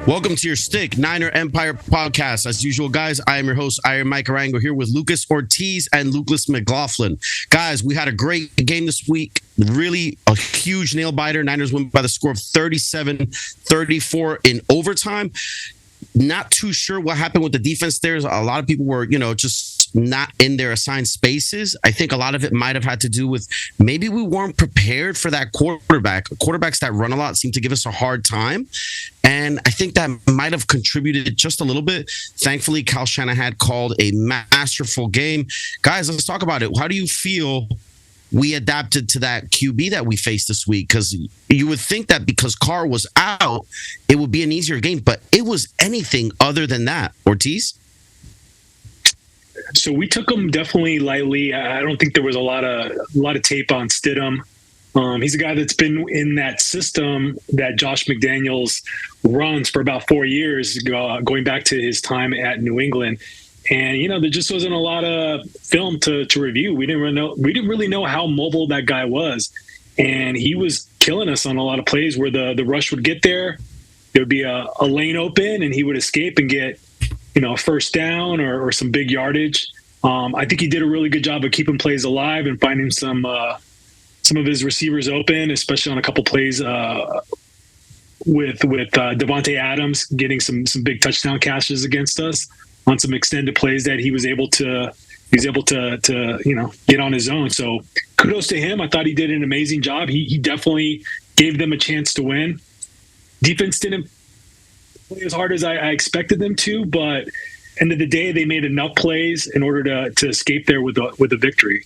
Welcome to your Stick Niner Empire podcast. As usual, guys, I am your host, Iron Mike Arango, here with Lucas Ortiz and Lucas McLaughlin. Guys, we had a great game this week. Really a huge nail biter. Niners win by the score of 37-34 in overtime. Not too sure what happened with the defense there. A lot of people were, just not in their assigned spaces. I think a lot of it might have had to do with maybe we weren't prepared for that quarterback. Quarterbacks that run a lot seem to give us a hard time. And I think that might have contributed just a little bit. Thankfully, Kyle Shanahan called a masterful game. Guys, let's talk about it. How do you feel we adapted to that QB that we faced this week? Because you would think that because Carr was out, it would be an easier game, but it was anything other than that. Ortiz? So we took him definitely lightly. I don't think there was a lot of tape on Stidham. He's a guy that's been in that system that Josh McDaniels runs for about 4 years, going back to his time at New England. And there just wasn't a lot of film to review. We didn't really know how mobile that guy was, and he was killing us on a lot of plays where the rush would get there. There would be a lane open, and he would escape and get a first down or some big yardage. I think he did a really good job of keeping plays alive and finding some of his receivers open, especially on a couple plays with Devontae Adams getting some big touchdown catches against us on some extended plays that he was able to get on his own. So kudos to him. I thought he did an amazing job. He definitely gave them a chance to win. Defense didn't play as hard as I expected them to, but end of the day, they made enough plays in order to escape there with a victory.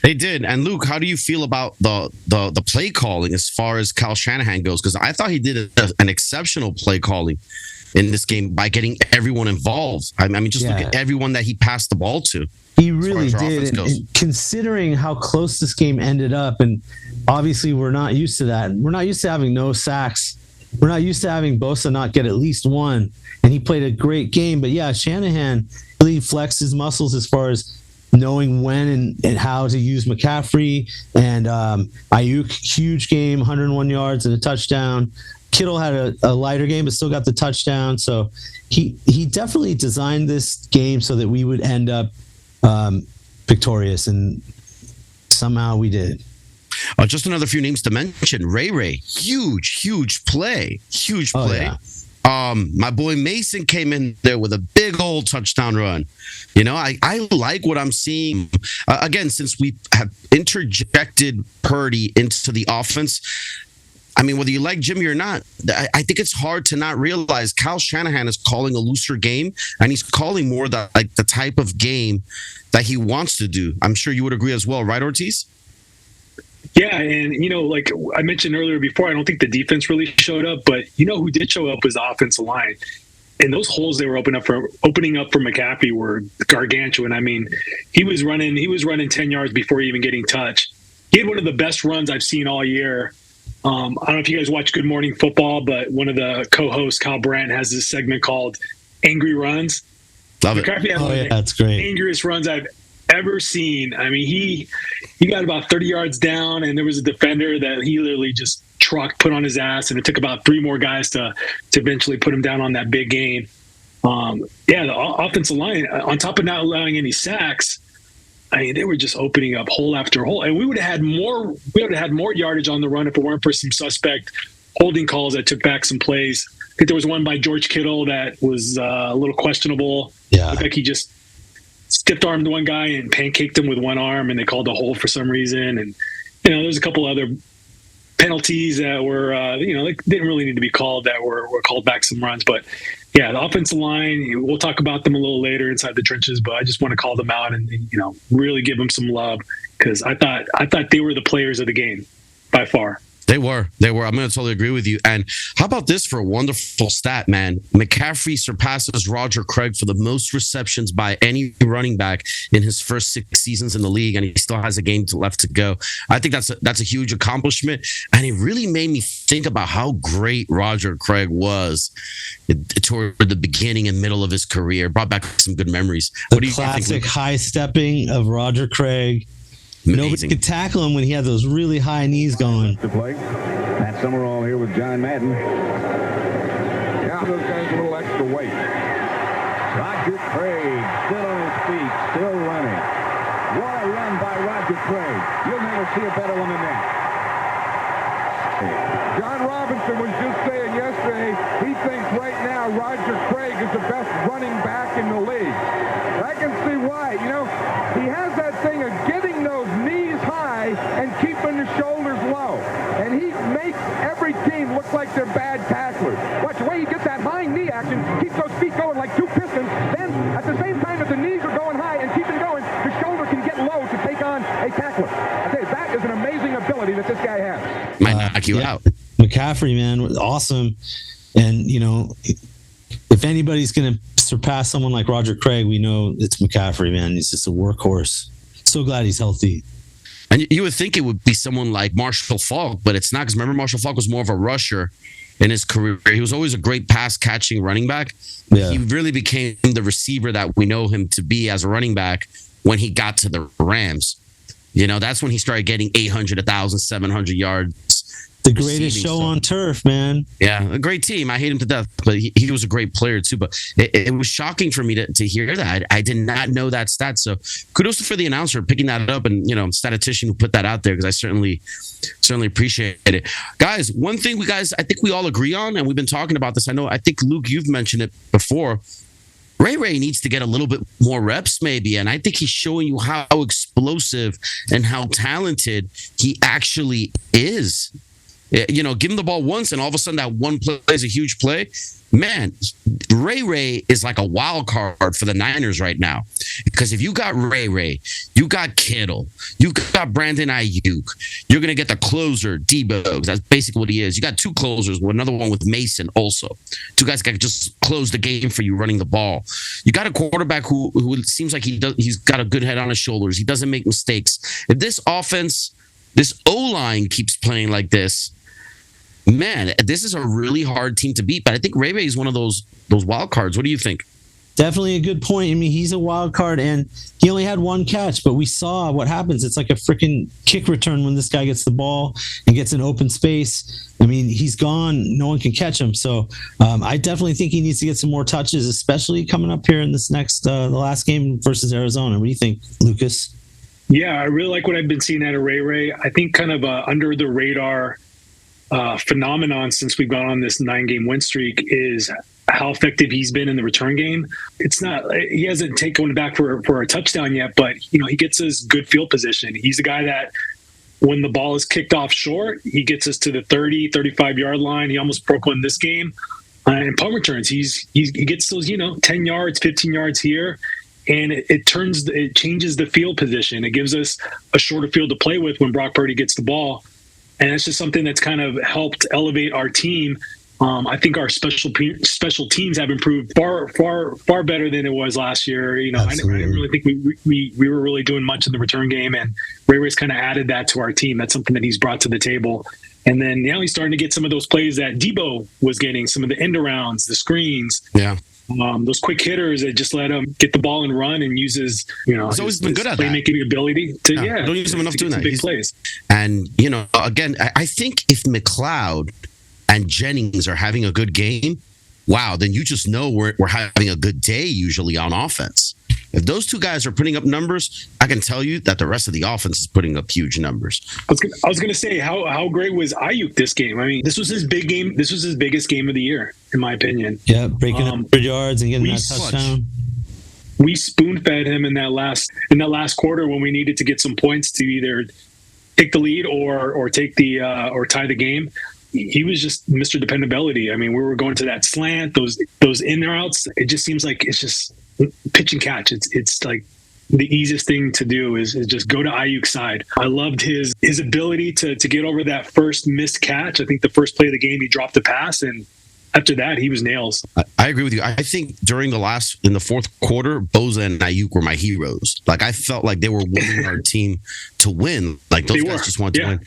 They did. And Luke, how do you feel about the play calling as far as Kyle Shanahan goes? Because I thought he did an exceptional play calling in this game by getting everyone involved. I mean, just look at everyone that he passed the ball to. He really did. And considering how close this game ended up, and obviously we're not used to that. We're not used to having no sacks. We're not used to having Bosa not get at least one. And he played a great game. But yeah, Shanahan really flexed his muscles as far as knowing when and how to use McCaffrey. And Ayuk, huge game, 101 yards and a touchdown. Kittle had a lighter game, but still got the touchdown. So he definitely designed this game so that we would end up victorious, and somehow we did. Just another few names to mention. Ray, huge play. Yeah. My boy Mason came in there with a big old touchdown run. I like what I'm seeing. Again, since we have interjected Purdy into the offense, I mean, whether you like Jimmy or not, I think it's hard to not realize Kyle Shanahan is calling a looser game, and he's calling more the type of game that he wants to do. I'm sure you would agree as well, right, Ortiz? Yeah, and like I mentioned earlier before, I don't think the defense really showed up, but who did show up was the offensive line. And those holes they were opening up for McCaffrey were gargantuan. I mean, he was running 10 yards before even getting touched. He had one of the best runs I've seen all year. I don't know if you guys watch Good Morning Football, but one of the co-hosts, Kyle Brandt, has this segment called Angry Runs. Love it. McCaffrey had that's great. Angriest runs I've ever seen. I mean, he got about 30 yards down, and there was a defender that he literally just put on his ass, and it took about 3 more guys to eventually put him down on that big gain. The offensive line, on top of not allowing any sacks, I mean, they were just opening up hole after hole, and we would have had more yardage on the run if it weren't for some suspect holding calls that took back some plays. I think there was one by George Kittle that was a little questionable. Yeah, looked like he just stiff-armed one guy and pancaked him with one arm, and they called a hold for some reason. And there's a couple other penalties that were they didn't really need to be called, that were called back some runs. But yeah, the offensive line, we'll talk about them a little later inside the trenches, but I just want to call them out and really give them some love, because I thought they were the players of the game by far. They were. I'm going to totally agree with you. And how about this for a wonderful stat, man? McCaffrey surpasses Roger Craig for the most receptions by any running back in his first 6 seasons in the league, and he still has a game left to go. I think that's a huge accomplishment, and it really made me think about how great Roger Craig was toward the beginning and middle of his career. Brought back some good memories. What do you think? Classic high stepping of Roger Craig. Amazing. Nobody could tackle him when he had those really high knees going. To play. Matt Summerall here with John Madden. Yeah, those guys a little extra weight. Roger Craig still on his feet, still running. What a run by Roger Craig. You'll never see a better one than that. John Robinson was just saying yesterday he thinks right now Roger Craig is the best running back in the league. I can see why. You know, he has that thing of getting those knees high and keeping the shoulders low. And he makes every team look like they're bad tacklers. Watch the way he gets that high knee action, keeps those feet going like two pistons. Then at the same time that the knees are going high and keeping going, the shoulder can get low to take on a tackler. I tell you, that is an amazing ability that this guy has. Might knock you out. McCaffrey, man, awesome. And, you know, if anybody's going to surpass someone like Roger Craig, we know it's McCaffrey, man. He's just a workhorse. So glad he's healthy. And you would think it would be someone like Marshall Faulk, but it's not, because remember, Marshall Faulk was more of a rusher in his career. He was always a great pass-catching running back. Yeah. He really became the receiver that we know him to be as a running back when he got to the Rams. You know, that's when he started getting 800, 1,000, 700 yards. The greatest show stuff on turf, man. Yeah, a great team. I hate him to death, but he was a great player too. But it was shocking for me to hear that. I did not know that stat. So kudos for the announcer picking that up, and, you know, statistician who put that out there, because I certainly appreciate it. Guys, one thing I think we all agree on, and we've been talking about this. I think, Luke, you've mentioned it before. Ray needs to get a little bit more reps, maybe. And I think he's showing you how explosive and how talented he actually is. You know, give him the ball once, and all of a sudden that one play is a huge play. Man, Ray is like a wild card for the Niners right now. Because if you got Ray, you got Kittle, you got Brandon Ayuk, you're going to get the closer, Debo. That's basically what he is. You got two closers, another one with Mason also. Two guys that can just close the game for you running the ball. You got a quarterback who seems like he's got a good head on his shoulders. He doesn't make mistakes. If this offense, this O-line keeps playing like this, man, this is a really hard team to beat. But I think Ray is one of those wild cards. What do you think? Definitely a good point. I mean, he's a wild card, and he only had one catch, but we saw what happens. It's like a freaking kick return when this guy gets the ball and gets an open space. I mean, he's gone. No one can catch him. So I definitely think he needs to get some more touches, especially coming up here in this next, the last game versus Arizona. What do you think, Lucas? Yeah, I really like what I've been seeing out of Ray. I think kind of under the radar phenomenon since we've gone on this 9-game win streak is how effective he's been in the return game. It's not, he hasn't taken back for a touchdown yet, but, you know, he gets us good field position. He's a guy that when the ball is kicked off short, he gets us to the 30, 35 yard line. He almost broke one this game. And punt returns, he gets those, 10 yards, 15 yards here. And it changes the field position. It gives us a shorter field to play with when Brock Purdy gets the ball. And it's just something that's kind of helped elevate our team. I think our special teams have improved far better than it was last year. I didn't really think we were really doing much in the return game, and Ray's kind of added that to our team. That's something that he's brought to the table. And then now he's starting to get some of those plays that Debo was getting, some of the end arounds, the screens. Yeah. Those quick hitters that just let him get the ball and run, and uses, he's always been good at playmaking ability to, don't use him enough doing that. Big plays. And, again, I think if McLoud and Jennings are having a good game, wow, then you just know we're having a good day usually on offense. If those two guys are putting up numbers, I can tell you that the rest of the offense is putting up huge numbers. I was going to say, how great was Ayuk this game? I mean, this was his big game. This was his biggest game of the year, in my opinion. Yeah, breaking 100 yards and getting that touchdown. We spoon-fed him in that last quarter when we needed to get some points to either take the lead or take the or tie the game. He was just Mr. Dependability. I mean, we were going to that slant, those in and outs. It just seems like it's just pitch and catch. It's like the easiest thing to do is just go to Ayuk's side. I loved his ability to get over that first missed catch. I think the first play of the game, he dropped the pass, and after that, he was nails. I agree with you. I think in the fourth quarter, Bosa and Ayuk were my heroes. Like, I felt like they were winning our team to win. Like, those guys just wanted to win.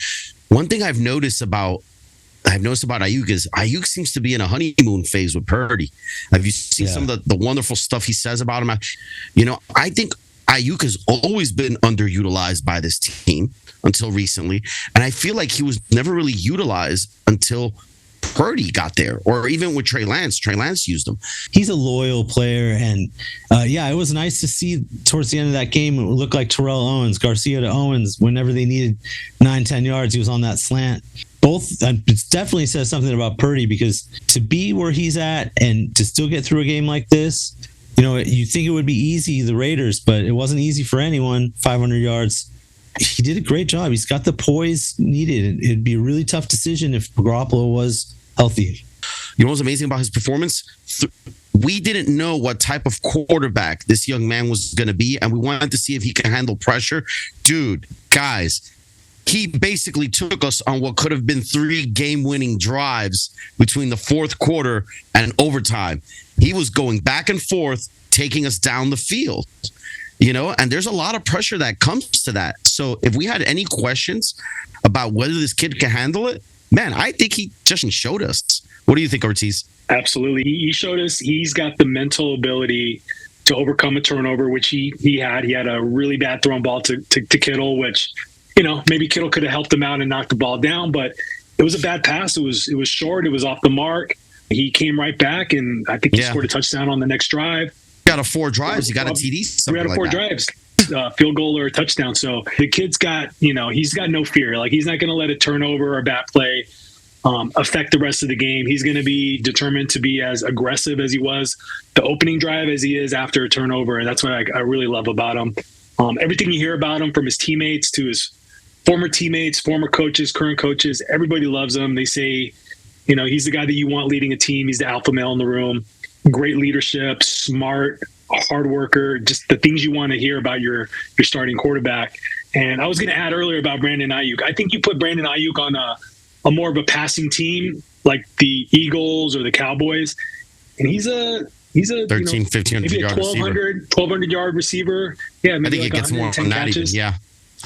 One thing I've noticed about Ayuk is Ayuk seems to be in a honeymoon phase with Purdy. Have you seen some of the wonderful stuff he says about him? I think Ayuk has always been underutilized by this team until recently. And I feel like he was never really utilized until Purdy got there, or even with Trey Lance. Trey Lance used him. He's a loyal player, and it was nice to see towards the end of that game. It looked like Terrell Owens, Garcia to Owens. Whenever they needed 9-10 yards, he was on that slant. Both it definitely says something about Purdy, because to be where he's at and to still get through a game like this, you think it would be easy, the Raiders, but it wasn't easy for anyone. 500 yards. He did a great job. He's got the poise needed. It'd be a really tough decision if Garoppolo was healthy. You know what's amazing about his performance? We didn't know what type of quarterback this young man was going to be, and we wanted to see if he can handle pressure. Dude, guys, he basically took us on what could have been 3 game-winning drives between the fourth quarter and overtime. He was going back and forth, taking us down the field. And there's a lot of pressure that comes to that. So if we had any questions about whether this kid can handle it, man, I think he just showed us. What do you think, Ortiz? Absolutely. He showed us he's got the mental ability to overcome a turnover, which he had. He had a really bad thrown ball to Kittle, which, maybe Kittle could have helped him out and knocked the ball down, but it was a bad pass. It was short. It was off the mark. He came right back, and I think he scored a touchdown on the next drive. Got a 4 drives. You got a TD. 3 out of 4 drives. Field goal or a touchdown. So the kid's got, he's got no fear. Like, he's not going to let a turnover or a bad play affect the rest of the game. He's going to be determined to be as aggressive as he was the opening drive as he is after a turnover. And that's what I really love about him. Everything you hear about him, from his teammates to his former teammates, former coaches, current coaches, everybody loves him. They say, he's the guy that you want leading a team. He's the alpha male in the room. Great leadership, smart, hard worker, just the things you want to hear about your starting quarterback. And I was going to add earlier about Brandon Ayuk. I think you put Brandon Ayuk on a more of a passing team like the Eagles or the Cowboys, and he's a 1,500 maybe a yard 1,200 yard receiver. Yeah, maybe I think like it gets more than that even. Yeah.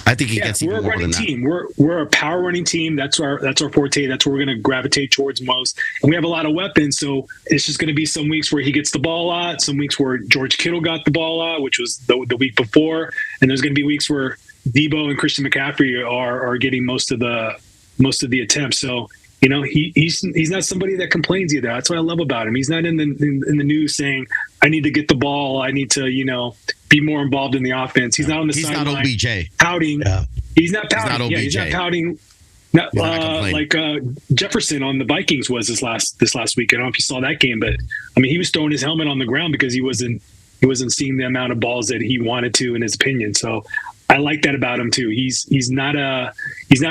I think he gets even more than that. We're a power running team. That's our forte. That's where we're going to gravitate towards most. And we have a lot of weapons. So it's just going to be some weeks where he gets the ball a lot, some weeks where George Kittle got the ball a lot, which was the week before. And there's going to be weeks where Debo and Christian McCaffrey are getting most of the attempts. So, he's not somebody that complains either. That's what I love about him. He's not in the news saying, I need to get the ball. I need to, be more involved in the offense. He's not on the sideline. He's not OBJ. Pouting. Yeah. He's not pouting. He's not pouting. Not, like Jefferson on the Vikings was this last week. I don't know if you saw that game, but I mean, he was throwing his helmet on the ground because he wasn't seeing the amount of balls that he wanted to, in his opinion. So I like that about him too. He's not a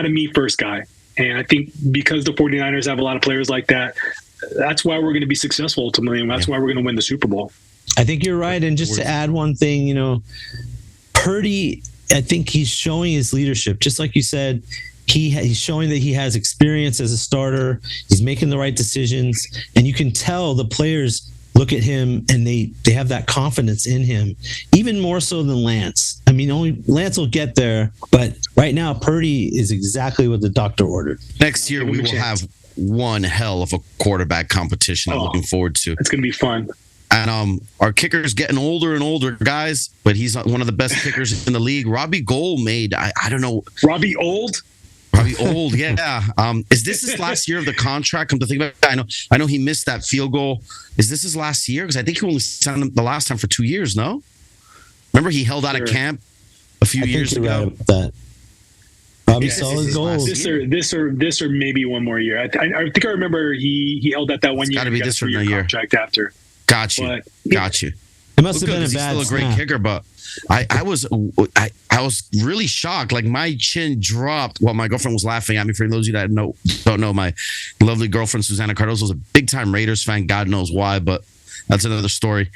me first guy. And I think because the 49ers have a lot of players like that, that's why we're going to be successful ultimately, and that's why we're going to win the Super Bowl. I think you're right. And just to add one thing, Purdy, I think he's showing his leadership. Just like you said, he's showing that he has experience as a starter. He's making the right decisions. And you can tell the players look at him and they have that confidence in him, even more so than Lance. I mean, only Lance will get there. But right now, Purdy is exactly what the doctor ordered. Next year, we will have one hell of a quarterback competition I'm looking forward to. It's going to be fun. And our kicker's getting older and older, guys, but he's one of the best kickers in the league. Robbie Gould made, I don't know. Robbie Old, yeah. Is this his last year of the contract? Come to think about it, I know he missed that field goal. Is this his last year? Because I think he only signed him the last time for 2 years, no? Remember he held out of camp a few years ago? Right about that. Robbie solid goals. This or maybe one more year. I think I remember he held that 1 year. Got to be this or another year. Contract after. Got you. It must have been a bad. He's still a great kicker, but I was really shocked. Like, my chin dropped while my girlfriend was laughing at me. For those of you that don't know, my lovely girlfriend Susana Cardoso was a big time Raiders fan. God knows why, but that's another story.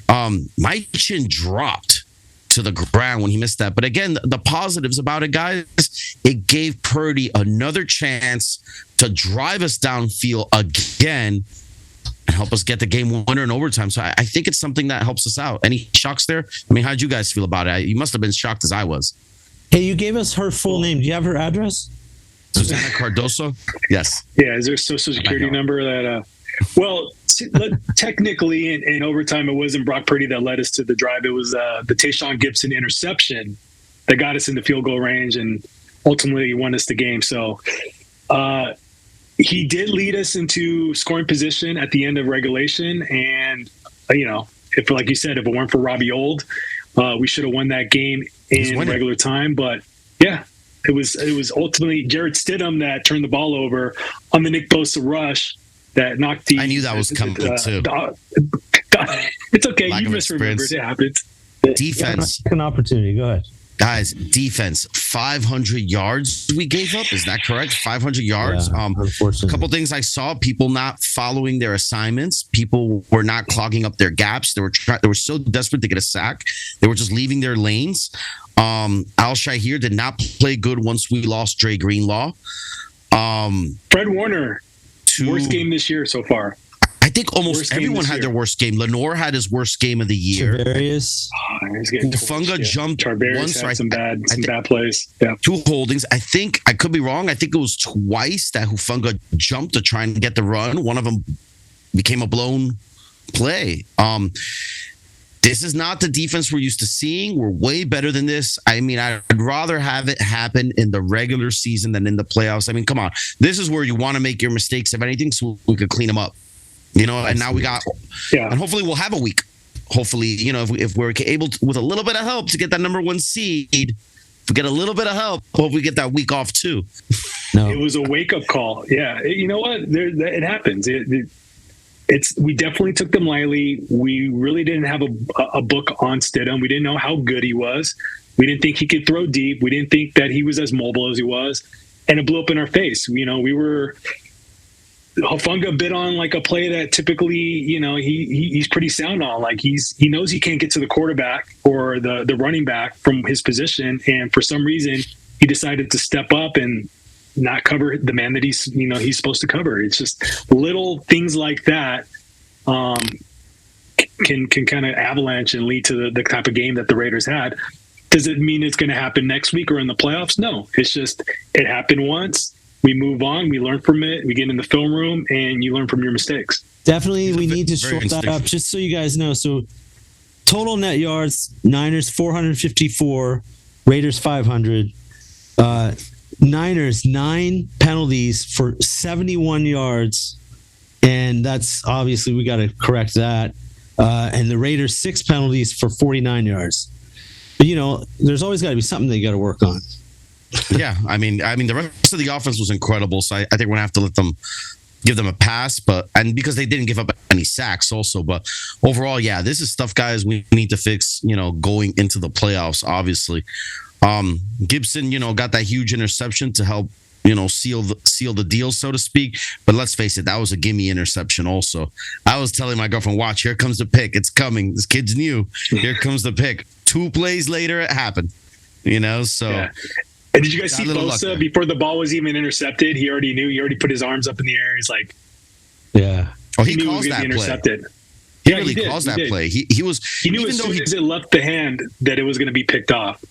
My chin dropped to the ground when he missed that. But again, the positives about it, guys, it gave Purdy another chance to drive us downfield again and help us get the game winner in overtime. So I think it's something that helps us out. Any shocks there? I mean, how did you guys feel about it? You must have been shocked as I was. Hey, you gave us her full name. Do you have her address? Susana Cardoso? Yes. Yeah, is there a social security number that... Well, technically, in overtime, it wasn't Brock Purdy that led us to the drive. It was the Tayshaun Gibson interception that got us in the field goal range and ultimately won us the game. So he did lead us into scoring position at the end of regulation. And, if, like you said, if it weren't for Robbie Old, we should have won that game in regular time. But yeah, it was ultimately Jared Stidham that turned the ball over on the Nick Bosa rush that knocked the. I knew that was coming too. It's okay. You misremembered. It happens. Defense. An opportunity. Go ahead. Guys, defense, 500 yards we gave up. Is that correct? 500 yards. Yeah, unfortunately. A couple things I saw: people not following their assignments. People were not clogging up their gaps. They were so desperate to get a sack. They were just leaving their lanes. Al Shahir did not play good once we lost Dre Greenlaw. Fred Warner, worst game this year so far. I think almost everyone had their worst game. Lenore had his worst game of the year. Hufanga jumped once. Had some bad plays. Yeah. 2 holdings. I think, I could be wrong, I think it was twice that Hufanga jumped to try and get the run. One of them became a blown play. This is not the defense we're used to seeing. We're way better than this. I mean, I'd rather have it happen in the regular season than in the playoffs. I mean, come on. This is where you want to make your mistakes, if anything, so we could clean them up. And now we got, and hopefully we'll have a week. Hopefully, if we're able to, with a little bit of help, to get that number 1 seed, if we get a little bit of help, hope we get that week off too. No. It was a wake up call. Yeah. You know what? It happens. We definitely took them lightly. We really didn't have a book on Stidham. We didn't know how good he was. We didn't think he could throw deep. We didn't think that he was as mobile as he was. And it blew up in our face. Hufanga bit on like a play that typically, he's pretty sound on. Like he knows he can't get to the quarterback or the running back from his position, and for some reason he decided to step up and not cover the man that he's supposed to cover. It's just little things like that can kind of avalanche and lead to the type of game that the Raiders had. Does it mean it's going to happen next week or in the playoffs? No, it's just it happened once. We move on, we learn from it, we get in the film room, and you learn from your mistakes. Definitely, we need to short that up, just so you guys know. So, total net yards, Niners 454, Raiders 500. Niners 9 penalties for 71 yards, and that's obviously we got to correct that. And the Raiders 6 penalties for 49 yards. But, there's always got to be something they got to work on. Yeah, I mean, the rest of the offense was incredible, so I think we're gonna have to give them a pass, and because they didn't give up any sacks, also. But overall, yeah, this is stuff, guys, we need to fix. Going into the playoffs, obviously. Gibson, got that huge interception to help, seal the deal, so to speak. But let's face it, that was a gimme interception. Also, I was telling my girlfriend, "Watch, here comes the pick. It's coming. This kid's new. Here comes the pick." 2 plays later, it happened. So. Yeah. And did you guys see Bosa before the ball was even intercepted? He already knew. He already put his arms up in the air. He's like, "Yeah." Oh, he calls that intercepted. He really calls that play. He knew as soon as it left the hand that it was going to be picked off.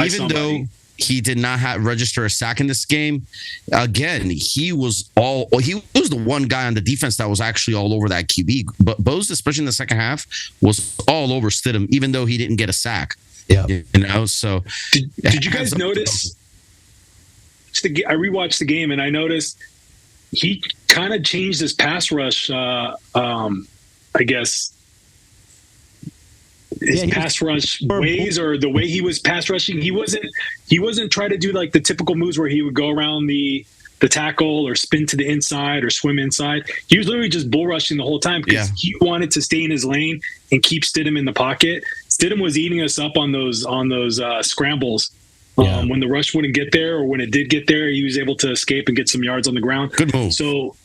Even though he did not register a sack in this game, again, he was the one guy on the defense that was actually all over that QB. But Bosa, especially in the second half, was all over Stidham, even though he didn't get a sack. Yeah, So did you guys notice? I rewatched the game and I noticed he kind of changed his pass rush. I guess his pass rush ways, or the way he was pass rushing. He wasn't trying to do like the typical moves where he would go around the tackle or spin to the inside or swim inside. He was literally just bull rushing the whole time because he wanted to stay in his lane and keep Stidham in the pocket. Stidham was eating us up on those scrambles. When the rush wouldn't get there, or when it did get there, he was able to escape and get some yards on the ground. Good move. So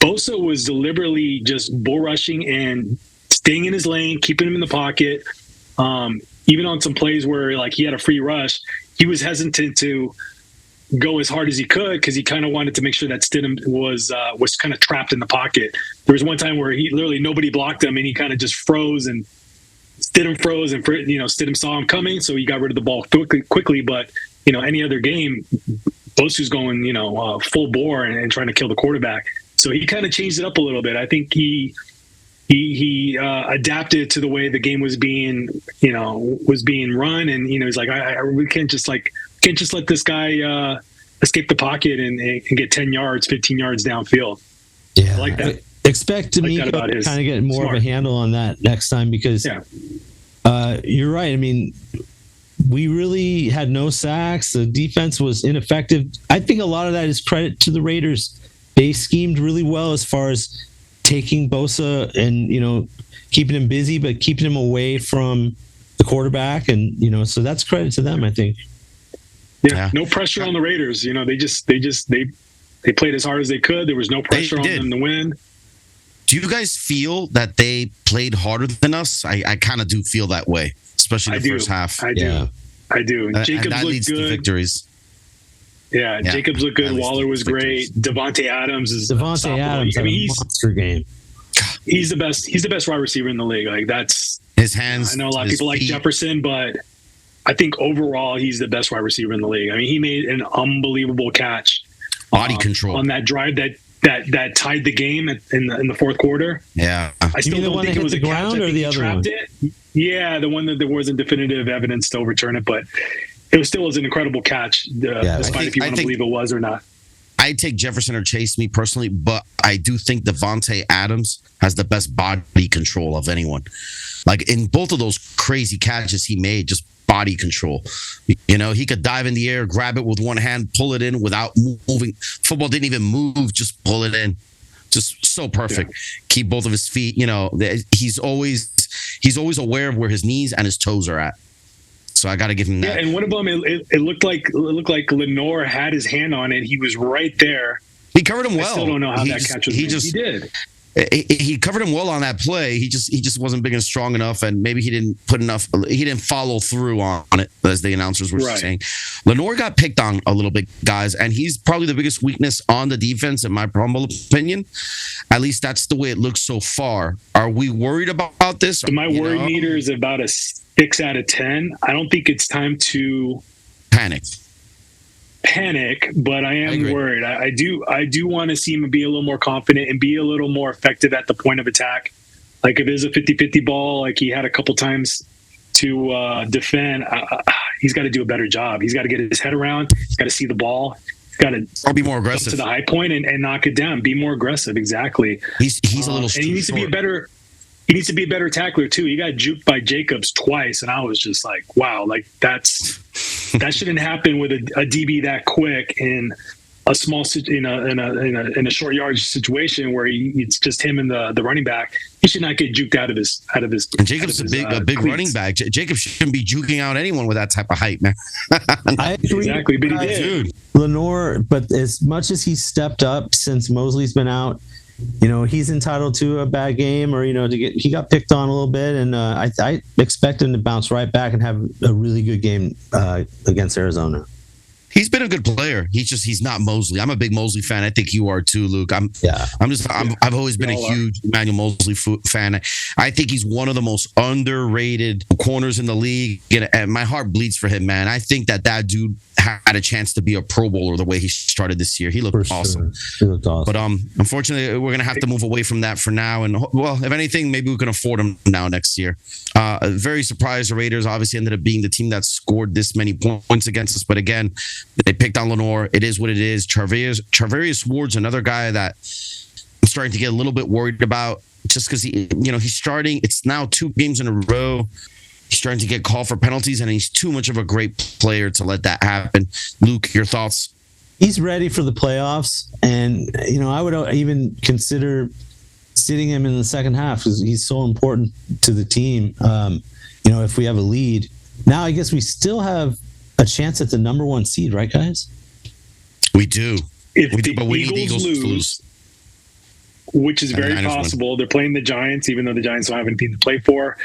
Bosa was deliberately just bull rushing and staying in his lane, keeping him in the pocket. Even on some plays where like he had a free rush, he was hesitant to go as hard as he could because he kind of wanted to make sure that Stidham was kind of trapped in the pocket. There was one time where nobody blocked him and he kind of just froze, and Stidham froze, and Stidham saw him coming, so he got rid of the ball quickly. But any other game, Bosu's going full bore and trying to kill the quarterback. So he kind of changed it up a little bit. I think he adapted to the way the game was being run, and he's like, we can't just let this guy escape the pocket and get 10 yards, 15 yards downfield. Yeah, I like that. Expect D'Amico to kind of get more of a handle on that next time because you're right. I mean, we really had no sacks. The defense was ineffective. I think a lot of that is credit to the Raiders. They schemed really well as far as taking Bosa and, keeping him busy, but keeping him away from the quarterback. And, so that's credit to them, I think. Yeah. No pressure on the Raiders. They played as hard as they could. There was no pressure on them to win. Do you guys feel that they played harder than us? I kind of do feel that way, especially in the first half. I do. And Jacobs and that looked leads good. to victories. Yeah, Jacobs looked good. Waller was great. Devontae Adams is Devontae Adams. I mean, he's a monster game. He's the best. He's the best wide receiver in the league. Like that's his hands. I know a lot of people like Jefferson, but I think overall he's the best wide receiver in the league. I mean, he made an unbelievable catch, body control on that drive that tied the game in the fourth quarter. Yeah, I still don't think it was a ground or the other one. Yeah, the one that there wasn't definitive evidence to overturn it, but it still was an incredible catch, despite if you want to believe it was or not. I take Jefferson or Chase, me personally, but I do think Devontae Adams has the best body control of anyone. Like in both of those crazy catches he made, just body control. He could dive in the air, grab it with one hand, pull it in without moving. Football didn't even move, just pull it in. Just so perfect. Yeah. Keep both of his feet. He's always aware of where his knees and his toes are at. So I got to give him that. Yeah, and one of them, it looked like Lenore had his hand on it. He was right there. He covered him well. I still don't know how that catch was made. He did. He covered him well on that play. He just wasn't big and strong enough, and maybe he didn't follow through on it, as the announcers were saying. Lenore got picked on a little bit, guys, and he's probably the biggest weakness on the defense, in my humble opinion. At least that's the way it looks so far. Are we worried about this? So my worry meter is about a 6 out of 10. I don't think it's time to panic, but I am worried. I do want to see him be a little more confident and be a little more effective at the point of attack. Like if it is a 50-50 ball, like he had a couple times to defend, he's got to do a better job. He's got to get his head around. He's got to see the ball. He's got to be more aggressive to the high point and knock it down. Be more aggressive. Exactly. He's a little. And he needs to be better. He needs to be a better tackler too. He got juked by Jacobs twice, and I was just like, "Wow, like that shouldn't happen with a DB that quick in a small in a short yardage situation where it's just him and the running back. He should not get juked out of his. And Jacobs is a big running back. Jacobs shouldn't be juking out anyone with that type of height, man. I agree. Exactly, but he did. Lenore, but as much as he's stepped up since Mosley's been out, he's entitled to a bad game, or he got picked on a little bit, and I expect him to bounce right back and have a really good game against Arizona. He's been a good player. He's not Mosley. I'm a big Mosley fan. I think you are too, Luke. I've always been a huge Emmanuel Mosley fan. I think he's one of the most underrated corners in the league, and my heart bleeds for him, man. I think that dude had a chance to be a Pro Bowler the way he started this year. He looked awesome. He looked awesome. But unfortunately, we're gonna have to move away from that for now. And if anything, maybe we can afford him now next year. Very surprised the Raiders obviously ended up being the team that scored this many points against us. But again, they picked on Lenore. It is what it is. Charvarius Ward's another guy that I'm starting to get a little bit worried about, just because he's starting. It's now 2 games in a row. He's starting to get called for penalties, and he's too much of a great player to let that happen. Luke, your thoughts? He's ready for the playoffs, and I would even consider sitting him in the second half because he's so important to the team. If we have a lead, now I guess we still have a chance at the number 1 seed, right, guys? We do. But we need the Eagles to lose, which is very possible. They're playing the Giants, even though the Giants don't have anything to play for.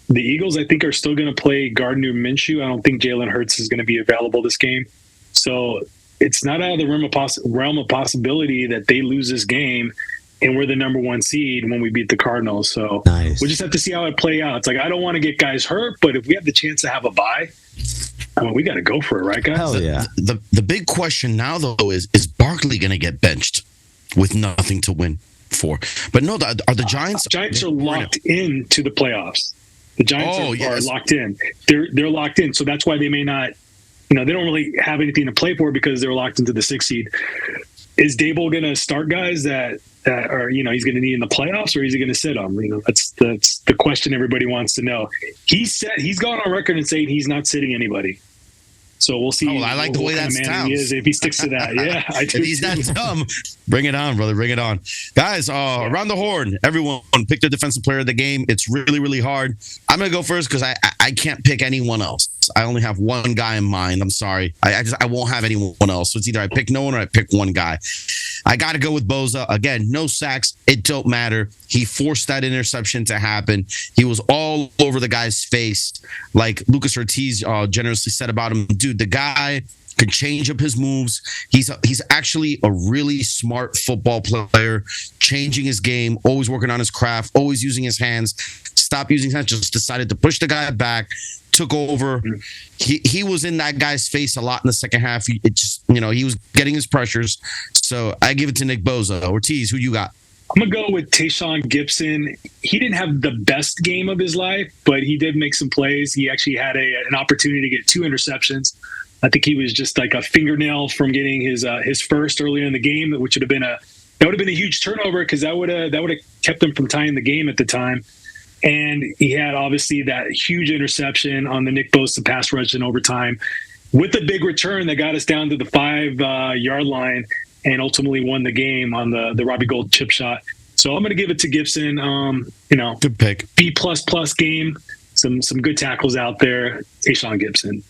The Eagles, I think, are still going to play Gardner Minshew. I don't think Jalen Hurts is going to be available this game. So it's not out of the realm of possibility that they lose this game and we're the number 1 seed when we beat the Cardinals. So we'll just have to see how it play out. It's like, I don't want to get guys hurt, but if we have the chance to have a bye, we got to go for it, right, guys? Hell yeah. The big question now, though, is Barkley going to get benched with nothing to win for? But no, are the Giants... Giants are locked into the playoffs. The Giants are locked in. They're locked in, so that's why they may not they don't really have anything to play for because they're locked into the 6th seed. Is Dable going to start guys that are, he's going to need in the playoffs, or is he going to sit them? That's the question everybody wants to know. He's gone on record and saying he's not sitting anybody. So we'll see. I like the way that sounds. He is if he sticks to that. Yeah, I do. If he's that dumb, bring it on, brother. Bring it on, guys. Around the horn, everyone pick their defensive player of the game. It's really, really hard. I'm gonna go first because I can't pick anyone else. I only have one guy in mind. I'm sorry. I won't have anyone else. So it's either I pick no one or I pick one guy. I got to go with Bosa. Again, no sacks. It don't matter. He forced that interception to happen. He was all over the guy's face. Like Lucas Ortiz generously said about him, dude, the guy can change up his moves. He's actually a really smart football player, changing his game, always working on his craft, always using his hands. Stop using his hands, just decided to push the guy back, took over. He was in that guy's face a lot in the second half. He was getting his pressures. So I give it to Nick Bosa. Ortiz, who you got? I'm going to go with Tayshaun Gibson. He didn't have the best game of his life, but he did make some plays. He actually had an opportunity to get 2 interceptions. I think he was just like a fingernail from getting his first earlier in the game, which would have been a huge turnover because that would have kept them from tying the game at the time. And he had obviously that huge interception on the Nick Bosa pass rush in overtime with a big return that got us down to the 5-yard line and ultimately won the game on the Robbie Gould chip shot. So I'm going to give it to Gibson. Good pick. B++ game. Some good tackles out there. Tayshaun Gibson.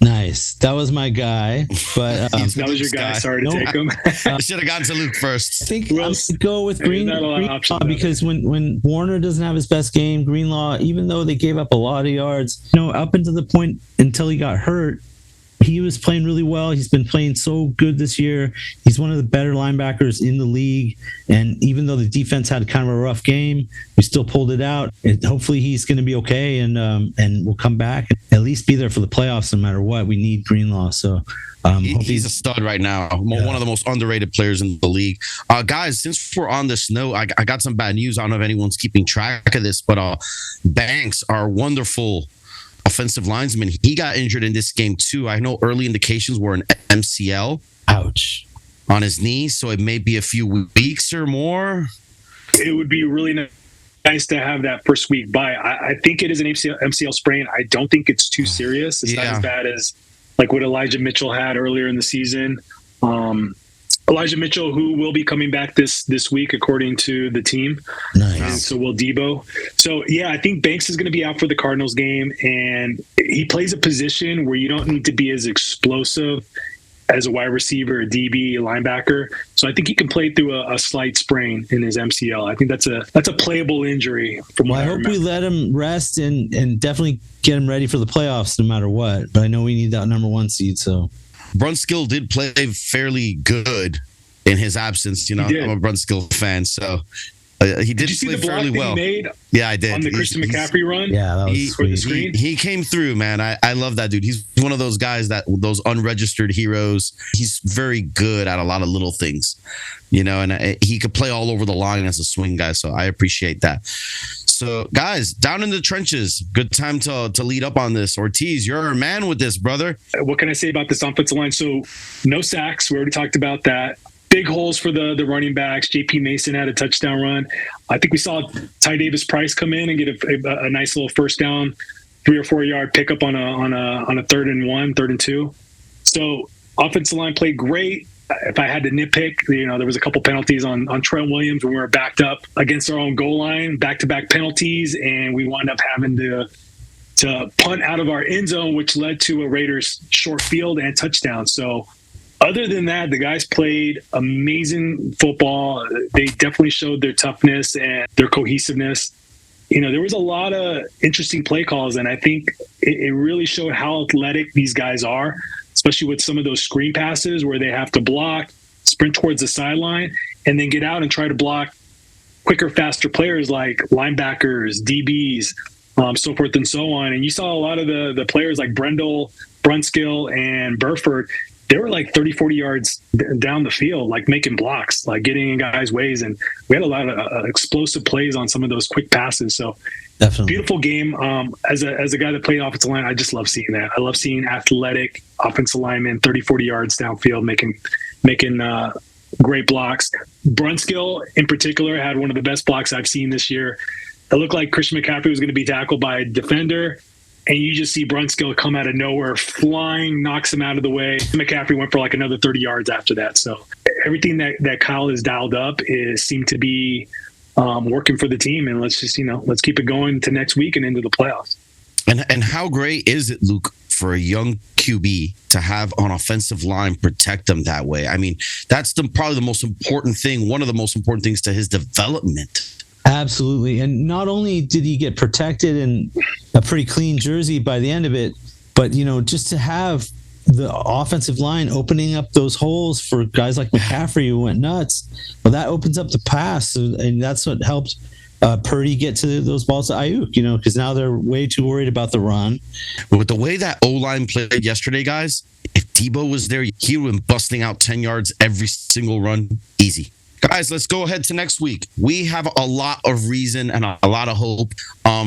Nice. That was my guy, but that was your guy. Sorry to take him. I should have gotten to Luke first. I think I'm going to go with Greenlaw because when Warner doesn't have his best game, Greenlaw, even though they gave up a lot of yards, up until the point until he got hurt, he was playing really well. He's been playing so good this year. He's one of the better linebackers in the league. And even though the defense had kind of a rough game, we still pulled it out. And hopefully he's going to be okay and we'll come back and at least be there for the playoffs no matter what. We need Greenlaw. So he's a stud right now. Yeah. One of the most underrated players in the league. Guys, since we're on this note, I got some bad news. I don't know if anyone's keeping track of this, but Banks, our wonderful offensive lineman, he got injured in this game too. I know early indications were an MCL. Ouch. On his knee, so it may be a few weeks or more. It would be really nice to have that first week bye. I think it is an MCL sprain. I don't think it's too serious. It's not as bad as like what Elijah Mitchell had earlier in the season. Elijah Mitchell, who will be coming back this week, according to the team. Nice. And so will Debo. So, yeah, I think Banks is going to be out for the Cardinals game. And he plays a position where you don't need to be as explosive as a wide receiver, a DB, a linebacker. So I think he can play through a slight sprain in his MCL. I think that's a playable injury. I hope we let him rest and definitely get him ready for the playoffs no matter what. But I know we need that number 1 seed, so... Brunskill did play fairly good in his absence. I'm a Brunskill fan, so he did play fairly well. Made yeah, I did. On the Christian McCaffrey run? Yeah, that was sweet. The screen? He came through, man. I love that dude. He's one of those guys those unregistered heroes. He's very good at a lot of little things, and he could play all over the line as a swing guy, so I appreciate that. So, guys, down in the trenches, good time to lead up on this. Ortiz, you're a man with this, brother. What can I say about this offensive line? So, no sacks. We already talked about that. Big holes for the running backs. J.P. Mason had a touchdown run. I think we saw Ty Davis-Price come in and get a nice little first down, 3 or 4 yard pickup on a 3rd and 1, 3rd and 2. So, offensive line played great. If I had to nitpick, there was a couple penalties on Trent Williams when we were backed up against our own goal line, back-to-back penalties, and we wound up having to punt out of our end zone, which led to a Raiders short field and touchdown. So other than that, the guys played amazing football. They definitely showed their toughness and their cohesiveness. There was a lot of interesting play calls, and I think it really showed how athletic these guys are, especially with some of those screen passes where they have to block, sprint towards the sideline, and then get out and try to block quicker, faster players like linebackers, DBs, so forth and so on. And you saw a lot of the players like Brunskill and Burford they were like 30, 40 yards down the field, like making blocks, like getting in guys' ways. And we had a lot of explosive plays on some of those quick passes. So Definitely. Beautiful game. As a guy that played offensive line, I just love seeing that. I love seeing athletic offensive linemen 30, 40 yards downfield making great blocks. Brunskill, in particular, had one of the best blocks I've seen this year. It looked like Christian McCaffrey was going to be tackled by a defender, and you just see Brunskill come out of nowhere, flying, knocks him out of the way. McCaffrey went for like another 30 yards after that. So everything that Kyle has dialed up seemed to be working for the team, and let's keep it going to next week and into the playoffs. And how great is it, Luke, for a young QB to have an offensive line protect them that way? I mean, that's probably the most important thing, one of the most important things to his development. Absolutely. And not only did he get protected in a pretty clean jersey by the end of it, but, just to have the offensive line opening up those holes for guys like McCaffrey who went nuts, well, that opens up the pass. And that's what helped Purdy get to those balls to Ayuk, because now they're way too worried about the run. With the way that O-line played yesterday, guys, if Debo was there, he would have been busting out 10 yards every single run. Easy. Guys, let's go ahead to next week. We have a lot of reason and a lot of hope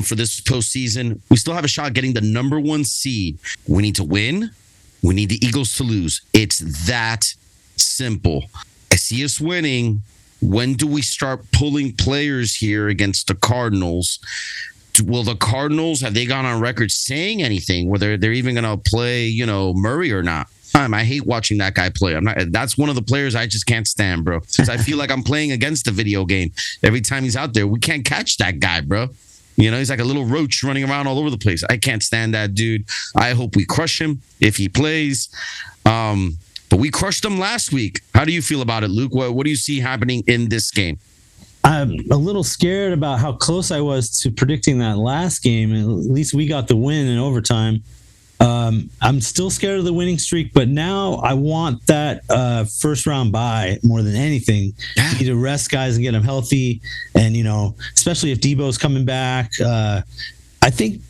for this postseason. We still have a shot at getting the number 1 seed. We need to win. We need the Eagles to lose. It's that simple. I see us winning. When do we start pulling players here against the Cardinals? Will the Cardinals, have they gone on record saying anything, whether they're even going to play, Murray or not? I hate watching that guy play. That's one of the players I just can't stand, bro. Since I feel like I'm playing against a video game every time he's out there. We can't catch that guy, bro. He's like a little roach running around all over the place. I can't stand that dude. I hope we crush him if he plays. But we crushed him last week. How do you feel about it, Luke? What do you see happening in this game? I'm a little scared about how close I was to predicting that last game. At least we got the win in overtime. I'm still scared of the winning streak, but now I want that first round bye more than anything. Yeah. You need to rest guys and get them healthy, and especially if Debo's coming back. I think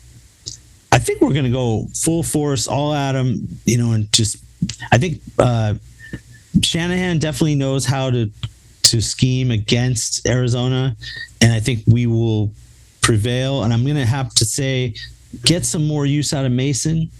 we're going to go full force, all at him. And just I think Shanahan definitely knows how to scheme against Arizona, and I think we will prevail. And I'm going to have to say, get some more use out of Mason.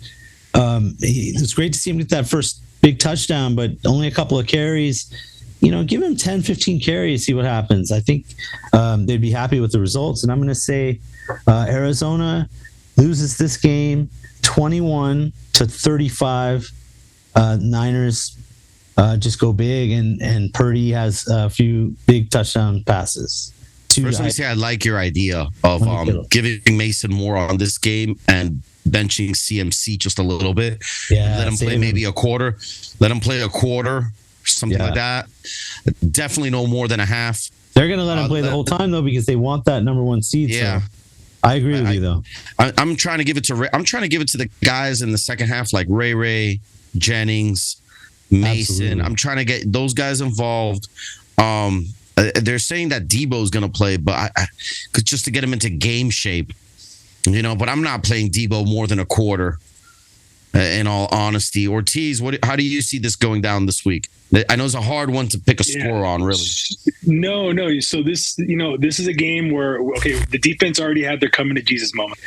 It's great to see him get that first big touchdown, but only a couple of carries. Give him 10, 15 carries, see what happens. I think they'd be happy with the results. And I'm going to say Arizona loses this game 21-35. Niners just go big, and Purdy has a few big touchdown passes. Personally, I like your idea of giving Mason more on this game and benching CMC just a little bit. Yeah, let him play maybe a quarter. Let him play a quarter, something like that. Definitely no more than a half. They're going to let him play the whole time though, because they want that number 1 seed. Yeah, so I agree with you though. I'm trying to give it to the guys in the second half, like Ray, Jennings, Mason. Absolutely. I'm trying to get those guys involved. They're saying that Debo is going to play, but I just to get him into game shape, but I'm not playing Debo more than a quarter, in all honesty. Ortiz, how do you see this going down this week? I know it's a hard one to pick a score on, really. No. So this is a game where, the defense already had their coming to Jesus moment.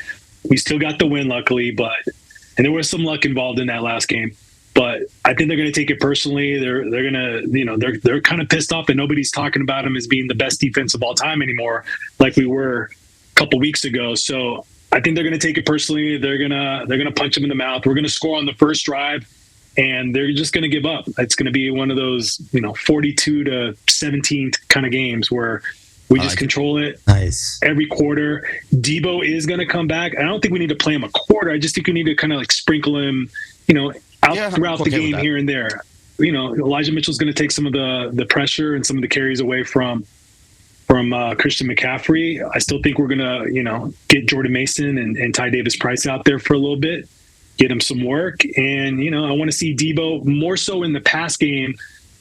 We still got the win, luckily, and there was some luck involved in that last game. But I think they're going to take it personally. They're going to, they're kind of pissed off that nobody's talking about them as being the best defense of all time anymore, like we were a couple weeks ago. So I think they're going to take it personally. They're going to punch them in the mouth. We're going to score on the first drive, and they're just going to give up. It's going to be one of those 42-17 kind of games where we just control it. Nice. Every quarter. Debo is going to come back. I don't think we need to play him a quarter. I just think we need to kind of like sprinkle him, out throughout the game here and there. Elijah Mitchell's going to take some of the pressure and some of the carries away from Christian McCaffrey. I still think we're going to, get Jordan Mason and Ty Davis Price out there for a little bit, get him some work. And, I want to see Debo more so in the pass game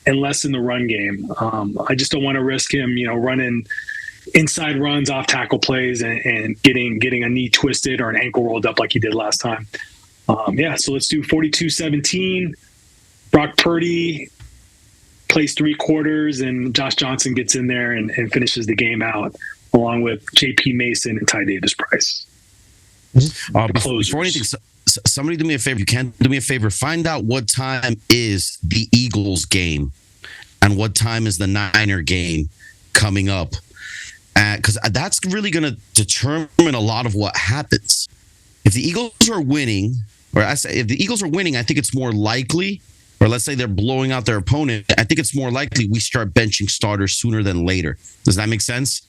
and less in the run game. I just don't want to risk him, running inside runs, off tackle plays, and getting a knee twisted or an ankle rolled up like he did last time. So let's do 42-17. Brock Purdy plays 3 quarters, and Josh Johnson gets in there and finishes the game out, along with J.P. Mason and Ty Davis-Price. Before anything, somebody do me a favor. You can do me a favor. Find out what time is the Eagles game and what time is the Niner game coming up. Because that's really going to determine a lot of what happens. If the Eagles are winning, if the Eagles are winning, I think it's more likely, or let's say they're blowing out their opponent, I think it's more likely we start benching starters sooner than later. Does that make sense?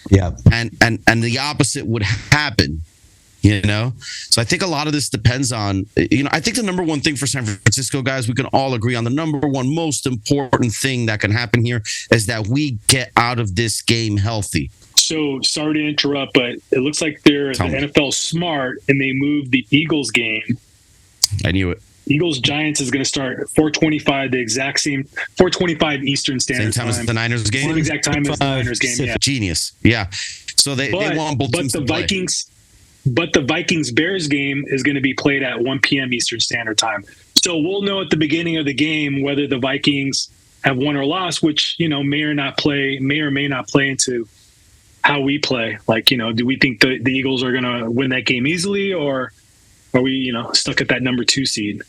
Yeah. And the opposite would happen. So I think a lot of this depends on, I think the number one thing for San Francisco, guys, we can all agree on the number one most important thing that can happen here is that we get out of this game healthy. So sorry to interrupt, but it looks like the NFL smart and they moved the Eagles game. I knew it. Eagles-Giants is going to start at 4:25, the exact same 4:25 Eastern Standard Time as the Niners game? Same exact time as the Niners game, yeah. Genius. Yeah. So they want both teams to play. But the Vikings-Bears game is going to be played at 1 p.m. Eastern Standard Time. So we'll know at the beginning of the game whether the Vikings have won or lost, which, may or may not play into how we play. Like, do we think the Eagles are going to win that game easily, or are we, stuck at that number 2 seed?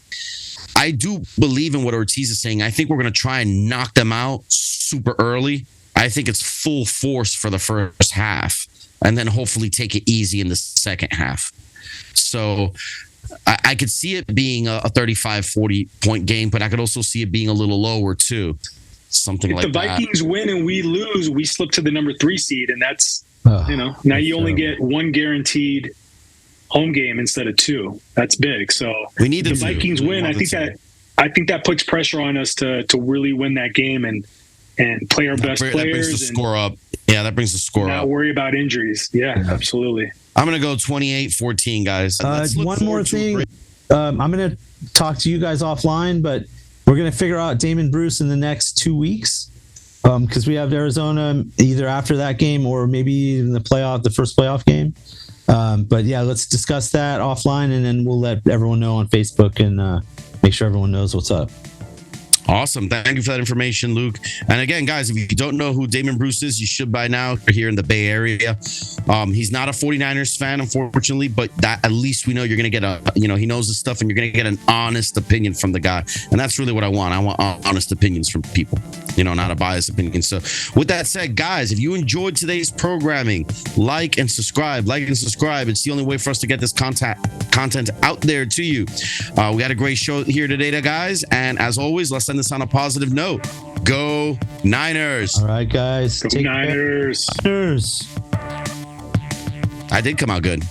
I do believe in what Ortiz is saying. I think we're going to try and knock them out super early. I think it's full force for the first half, and then hopefully take it easy in the second half. So I could see it being a 35-40 point game, but I could also see it being a little lower too. Something like that. If the Vikings win and we lose, we slip to the number 3 seed, and that's, now you only get 1 guaranteed home game instead of 2. That's big. So we need the Vikings win. I think that puts pressure on us to really win that game and play our best players. That brings the score up. Yeah, that brings the score up. Not worry about injuries. Yeah, absolutely. I'm going to go 28-14, guys. One more thing. I'm going to talk to you guys offline, but we're going to figure out Damon Bruce in the next 2 weeks because we have Arizona either after that game or maybe in the first playoff game. But yeah, let's discuss that offline, and then we'll let everyone know on Facebook and make sure everyone knows what's up. Awesome. Thank you for that information, Luke. And again, guys, if you don't know who Damon Bruce is, you should by now. You're here in the Bay Area. He's not a 49ers fan, unfortunately, but that at least we know you're going to get he knows the stuff and you're going to get an honest opinion from the guy. And that's really what I want. I want honest opinions from people, not a biased opinion. So with that said, guys, if you enjoyed today's programming, like and subscribe. It's the only way for us to get this content out there to you. We had a great show here today, guys. And as always, let's end this on a positive note. Go Niners. All right, guys. Go Niners. Niners. I did come out good.